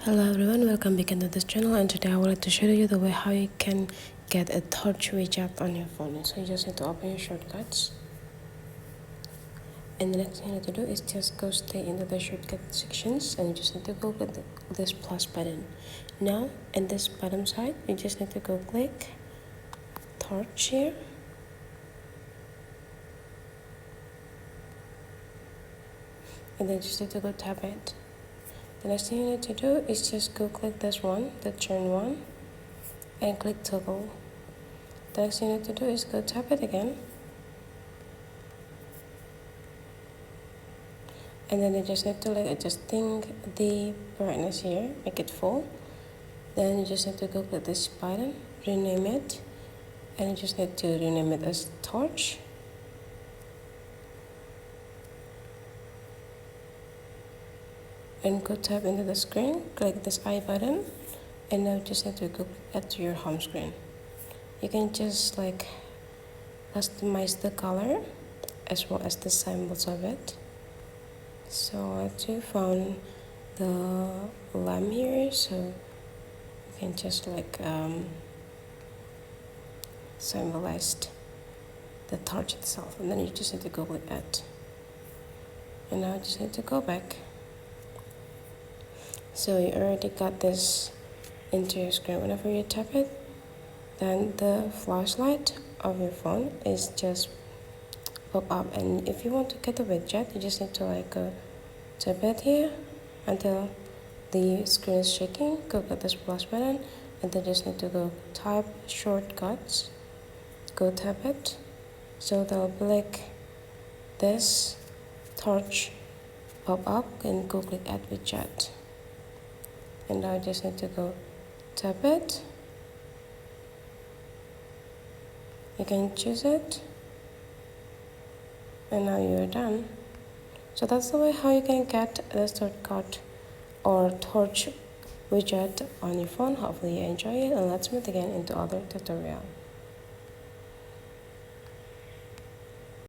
Hello everyone, welcome back into this channel, and today I would like to show you the way how you can get a Torch widget on your phone. So you just need to open your shortcuts, and the next thing you need to do is just go stay into the shortcut sections, and you just need to go click this plus button. Now in this bottom side you just need to go click Torch here, and then you just need to go tap it. The next thing you need to do is just go click this one, the turn one, and click toggle. The next thing you need to do is go tap it again, and then you just need to adjusting the brightness here, make it full. Then you just need to go click this button, rename it, and you just need to rename it as Torch. And go tap into the screen, click this I button, and now you just need to go add to your home screen. You can just customize the color as well as the symbols of it. So I too found the lamp here, so you can just symbolize the torch itself, and then you just need to go click add. And now you just need to go back. So you already got this into your screen. Whenever you tap it, then the flashlight of your phone is just pop up, and if you want to get the widget, you just need to tap it here until the screen is shaking. Go click this plus button, and then just need to go type shortcuts, go tap it, so they'll be like this torch pop up, and go click add widget. And now I just need to go tap it. You can choose it, and now you're done. So that's the way how you can get the shortcut or torch widget on your phone. Hopefully you enjoy it, and let's meet again into other tutorial.